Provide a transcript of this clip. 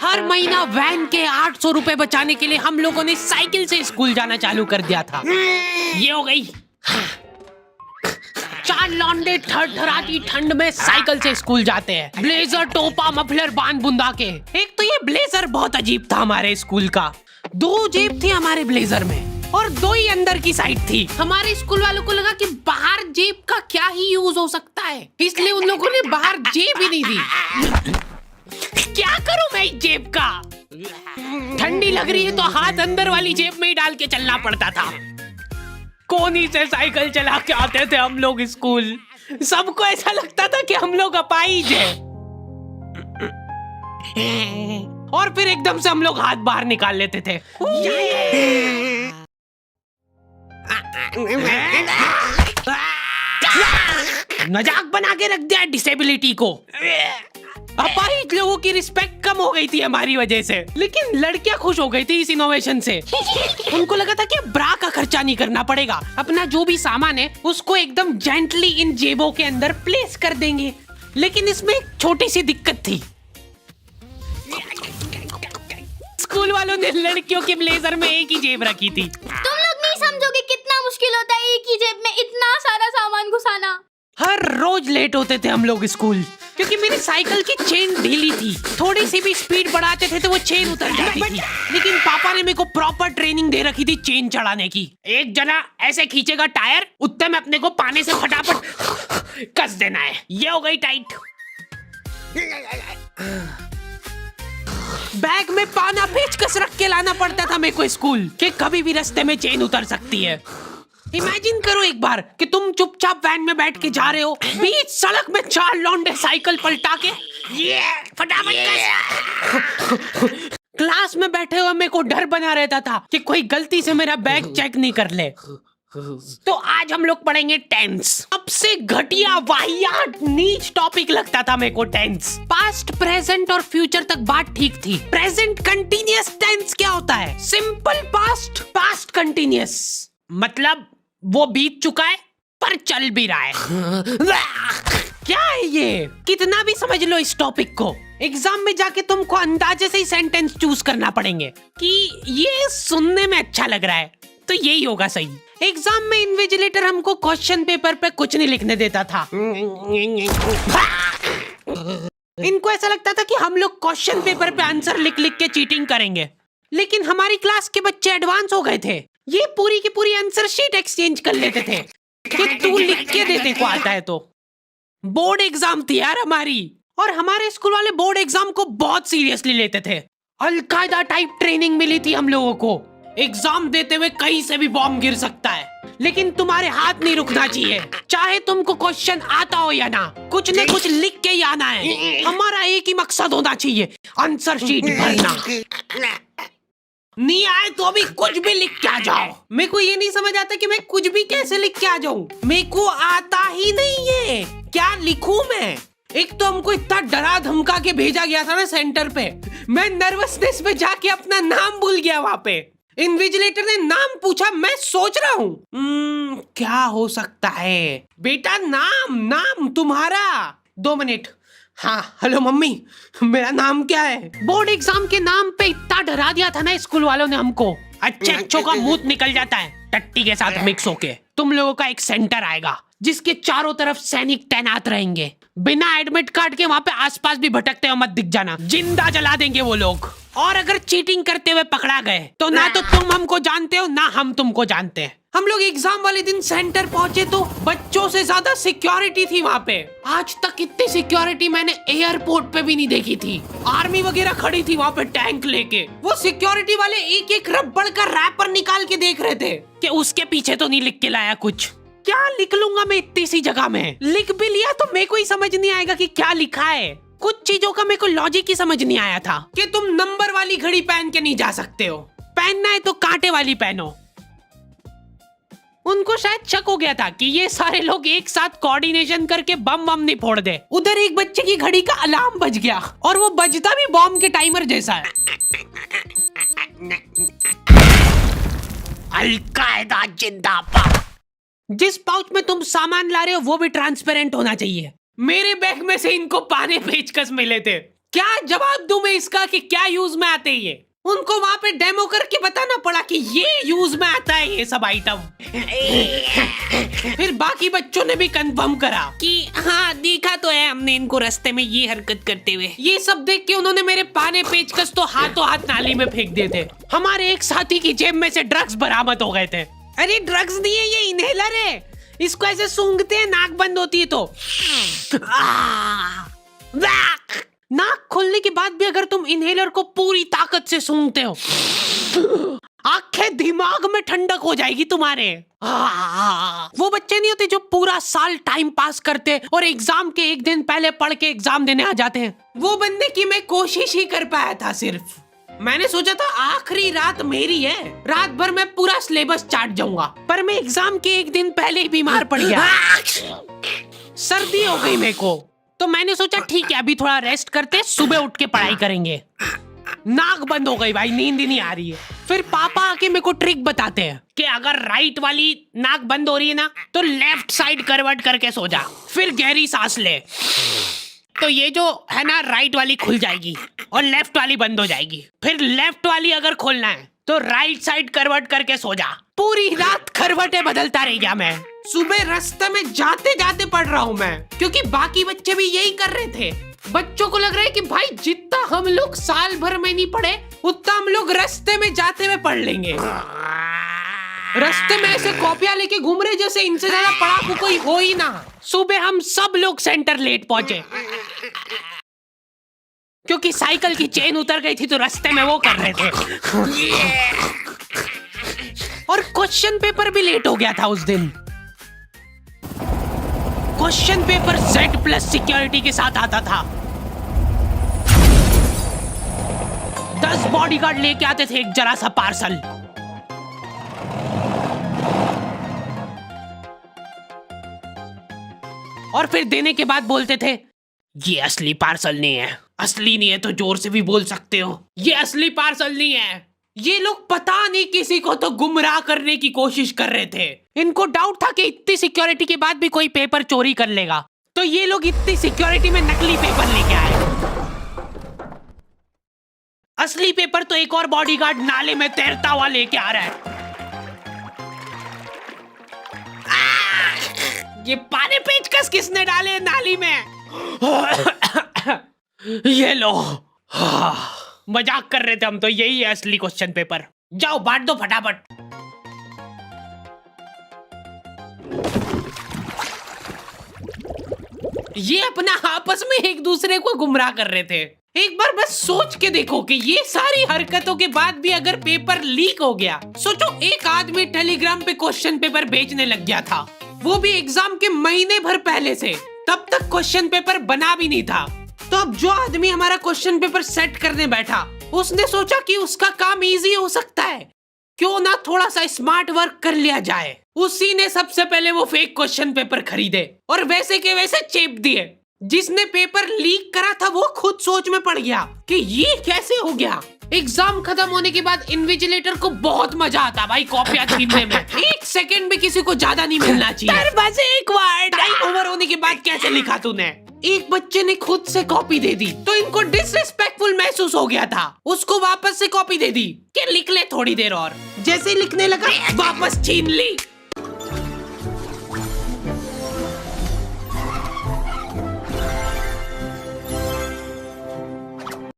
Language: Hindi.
हर महीना वैन के 800 रुपए बचाने के लिए हम लोगों ने साइकिल से स्कूल जाना चालू कर दिया था। ये हो गई। चार लौंडे थरथराती ठंड में साइकिल से स्कूल जाते हैं, ब्लेजर, टोपा, मफलर बांध बुंदा के। एक तो ये ब्लेजर बहुत अजीब था हमारे स्कूल का। 2 जेब थी हमारे ब्लेजर में और 2 ही अंदर की साइड थी। हमारे स्कूल वालों को लगा कि बाहर जेब का क्या ही यूज हो सकता है, इसलिए उन लोगों ने बाहर जेब ही नहीं दी। क्या करूं मैं इस जेब का? ठंडी लग रही है तो हाथ अंदर वाली जेब में ही डाल के चलना पड़ता था। कोनी से साइकिल चला के आते थे हम लोग स्कूल। सबको ऐसा लगता था कि हम लोग अपाहिज हैं। और फिर एकदम से हम लोग हाथ बाहर निकाल लेते थे। मजाक बना के रख दिया डिसेबिलिटी को। अपाहिज लोगों की रिस्पेक्ट कम हो गई थी हमारी वजह से, लेकिन लड़कियां खुश हो गई थी इस इनोवेशन से। उनको लगा था कि ब्रा का खर्चा नहीं करना पड़ेगा, अपना जो भी सामान है उसको एकदम जेंटली इन जेबों के अंदर प्लेस कर देंगे। लेकिन इसमें एक छोटी सी दिक्कत थी। स्कूल वालों ने लड़कियों के ब्लेजर में एक ही जेब रखी थी। तुम लोग नहीं समझोगे कितना मुश्किल होता है एक ही जेब में इतना सारा सामान घुसाना। हर रोज लेट होते थे हम लोग स्कूल, क्योंकि मेरी साइकिल की चेन ढीली थी। थोड़ी सी भी स्पीड बढ़ाते थे तो वो चेन उतर जाती थी। लेकिन पापा ने मेरे को प्रॉपर ट्रेनिंग दे रखी थी चेन चढ़ाने की। एक जना ऐसे खींचेगा टायर, उतने में अपने को पानी से फटाफट कस देना है। ये हो गई टाइट। बैग में पाना पेचकस रख के लाना पड़ता था मेरे को स्कूल, कि कभी भी रास्ते में चेन उतर सकती है। इमेजिन करो एक बार कि तुम चुपचाप वैन में बैठ के जा रहे हो, बीच सड़क में 4 लौंडे साइकिल पलटा के ये फटाफट क्लास में बैठे हुए मेरे को डर बना रहता था कि कोई गलती से मेरा बैग चेक नहीं कर ले। तो आज हम लोग पढ़ेंगे टेंस। सबसे घटिया, वाहियात, नीच टॉपिक लगता था मेरे को टेंस। पास्ट, प्रेजेंट और फ्यूचर तक बात ठीक थी। प्रेजेंट कंटिन्यूअस टेंस क्या होता है? सिंपल पास्ट, पास्ट कंटिन्यूअस, मतलब वो बीत चुका है पर चल भी रहा है। क्या है ये? कितना भी समझ लो इस टॉपिक को, एग्जाम में जाके तुमको अंदाजे से ही सेंटेंस चूज करना पड़ेंगे कि ये सुनने में अच्छा लग रहा है तो यही होगा सही। एग्जाम में इन्विजिलेटर हमको क्वेश्चन पेपर पे कुछ नहीं लिखने देता था। इनको ऐसा लगता था कि हम लोग क्वेश्चन पेपर पे आंसर लिख लिख के चीटिंग करेंगे। लेकिन हमारी क्लास के बच्चे एडवांस हो गए थे, ये पूरी की पूरी आंसर शीट एक्सचेंज कर लेते थे कि तू लिख के दे, को आता है तो। बोर्ड एग्जाम थी यार हमारी, और हमारे स्कूल वाले बोर्ड एग्जाम को बहुत सीरियसली लेते थे। अलकायदा टाइप ट्रेनिंग मिली थी हम लोगों को। एग्जाम देते हुए कहीं से भी बॉम्ब गिर सकता है, लेकिन तुम्हारे हाथ नहीं रुकना चाहिए, चाहे तुमको क्वेश्चन आता हो या ना, कुछ न कुछ लिख के ही आना है। हमारा एक ही मकसद होना चाहिए, आंसर शीट भरना। नहीं आए तो अभी कुछ भी लिख के आ जाओ। मेरे को ये नहीं समझ आता कि मैं कुछ भी कैसे लिख के आ जाऊं, मेरे को आता ही नहीं है, क्या लिखूं मैं? एक तो हमको इतना डरा धमका के भेजा गया था ना सेंटर पे, मैं नर्वसनेस में जाके अपना नाम भूल गया वहां पे। इन्विजिलेटर ने नाम पूछा, मैं सोच रहा हूँ क्या हो सकता है। बेटा नाम तुम्हारा। 2 मिनट। हाँ हेलो मम्मी, मेरा नाम क्या है? बोर्ड एग्जाम के नाम पे इतना डरा दिया था ना स्कूल वालों ने हमको, अच्छों का मुंह निकल जाता है टट्टी के साथ मिक्स होके। तुम लोगों का एक सेंटर आएगा जिसके चारों तरफ सैनिक तैनात रहेंगे। बिना एडमिट कार्ड के वहाँ पे आसपास भी भटकते हुए मत दिख जाना, जिंदा जला देंगे वो लोग। और अगर चीटिंग करते हुए पकड़ा गए तो ना तो तुम हमको जानते हो ना हम तुमको जानते हैं। हम लोग एग्जाम वाले दिन सेंटर पहुंचे तो बच्चों से ज्यादा सिक्योरिटी थी वहाँ पे। आज तक इतनी सिक्योरिटी मैंने एयरपोर्ट पे भी नहीं देखी थी। आर्मी वगैरह खड़ी थी वहाँ पे टैंक लेके। वो सिक्योरिटी वाले एक एक रबड़ का रैपर निकाल के देख रहे थे कि उसके पीछे तो नहीं लिख के लाया कुछ। क्या लिख लूंगा मैं इतनी सी जगह में? लिख भी लिया तो मेरे को ही समझ नहीं आएगा कि क्या लिखा है। कुछ चीजों का मेरे को लॉजिक ही समझ नहीं आया था कि तुम नंबर वाली घड़ी पहन के नहीं जा सकते हो, पहनना है तो कांटे वाली पहनो। उनको शायद शक हो गया था कि ये सारे लोग एक साथ कोऑर्डिनेशन करके बम नहीं फोड़ दे। उधर एक बच्चे की घड़ी का अलार्म बज गया और वो बजता भी बॉम्ब के टाइमर जैसा है। अलकायदा जिंदाबाद। जिस पाउच में तुम सामान ला रहे हो वो भी ट्रांसपेरेंट होना चाहिए। मेरे बैग में से इनको पाने पेचकस मिले थे, क्या जवाब दूं मैं इसका कि क्या यूज में आते हैं ये? उनको वहाँ पे डेमो करके बताना पड़ा कि ये यूज में आता है ये सब आइटम। फिर बाकी बच्चों ने भी कंफर्म करा कि हाँ देखा तो है हमने इनको रास्ते में ये हरकत करते हुए। ये सब देख के उन्होंने मेरे पाने पेचकस तो हाथों हाथ नाली में फेंक दिए थे। हमारे एक साथी की जेब में से ड्रग्स बरामद हो गए थे। अरे ड्रग्स नहीं है, ये इनहेलर है। इसको ऐसे सूंघते हैं, नाक बंद होती है तो नाक खोलने के बाद भी अगर तुम इनहेलर को पूरी ताकत से सूंघते हो, आंखें दिमाग में ठंडक हो जाएगी तुम्हारे। वो बच्चे नहीं होते जो पूरा साल टाइम पास करते और एग्जाम के एक दिन पहले पढ़ के एग्जाम देने आ जाते हैं। वो बनने की मैं कोशिश ही कर पाया था। सिर्फ मैंने सोचा था आखिरी रात मेरी है, रात भर मैं पूरा सिलेबस चाट जाऊंगा, पर मैं एग्जाम के एक दिन पहले ही बीमार पड़ गया। सर्दी हो गई मेरे को, तो मैंने सोचा ठीक है अभी थोड़ा रेस्ट करते, सुबह उठ के पढ़ाई करेंगे। नाक बंद हो गई भाई, नींद ही नहीं आ रही है। फिर पापा आके मेरे को ट्रिक बताते हैं कि अगर राइट वाली नाक बंद हो रही है ना तो लेफ्ट साइड करवट करके सो जा, फिर गहरी सांस ले, तो ये जो है ना राइट वाली खुल जाएगी और लेफ्ट वाली बंद हो जाएगी। फिर लेफ्ट वाली अगर खोलना है तो राइट साइड करवट करके सो जा। पूरी रात करवटें बदलता रह गया मैं। सुबह रास्ते में जाते जाते पढ़ रहा हूँ मैं, क्योंकि बाकी बच्चे भी यही कर रहे थे। बच्चों को लग रहा है कि भाई जितना हम लोग साल भर में नहीं पढ़े उतना हम लोग रास्ते में जाते हुए पढ़ लेंगे। रास्ते में ऐसे कॉपियां लेके घूम रहे जैसे इनसे ज्यादा पढ़ाकू कोई हो ही ना। सुबह हम सब लोग सेंटर लेट पहुंचे क्योंकि साइकिल की चेन उतर गई थी, तो रास्ते में वो कर रहे थे। और क्वेश्चन पेपर भी लेट हो गया था उस दिन। क्वेश्चन पेपर Z+ सिक्योरिटी के साथ आता था। 10 बॉडीगार्ड लेके आते थे एक जरा सा पार्सल। और फिर देने के बाद बोलते थे ये असली पार्सल नहीं है। असली नहीं है तो जोर से भी बोल सकते हो, ये असली पार्सल नहीं है। ये लोग पता नहीं किसी को तो गुमराह करने की कोशिश कर रहे थे। इनको डाउट था कि इतनी सिक्योरिटी के बाद भी कोई पेपर चोरी कर लेगा, तो ये लोग इतनी सिक्योरिटी में नकली पेपर लेके आए। असली पेपर तो एक और बॉडीगार्ड नाले में तैरता हुआ लेके आ रहा है। ये पाने पेचकस किसने डाले नाली में? ये लो। मजाक कर रहे थे हम तो, यही है असली क्वेश्चन पेपर। जाओ बांट दो फटाफट। ये अपना आपस में एक दूसरे को गुमराह कर रहे थे। एक बार बस सोच के देखो कि ये सारी हरकतों के बाद भी अगर पेपर लीक हो गया। सोचो एक आदमी टेलीग्राम पे क्वेश्चन पेपर बेचने लग गया था, वो भी एग्जाम के महीने भर पहले से। तब तक क्वेश्चन पेपर बना भी नहीं था। तो अब जो आदमी हमारा क्वेश्चन पेपर सेट करने बैठा, उसने सोचा कि उसका काम इजी हो सकता है, क्यों ना थोड़ा सा स्मार्ट वर्क कर लिया जाए। उसी ने सबसे पहले वो फेक क्वेश्चन पेपर खरीदे और वैसे के वैसे चेप दिए। जिसने पेपर लीक करा था वो खुद सोच में पड़ गया कि ये कैसे हो गया। एग्जाम खत्म होने के बाद इन्विजिलेटर को बहुत मजा आता भाई कॉपियां छीनने में। एक सेकंड भी किसी को ज्यादा नहीं मिलना चाहिए। बस एक बार टाइम ओवर होने के बाद कैसे लिखा तूने? एक बच्चे ने खुद से कॉपी दे दी तो इनको डिसरिस्पेक्टफुल महसूस हो गया था। उसको वापस से कॉपी दे दी कि लिख ले थोड़ी देर और। जैसे लिखने लगा वापस छीन ली।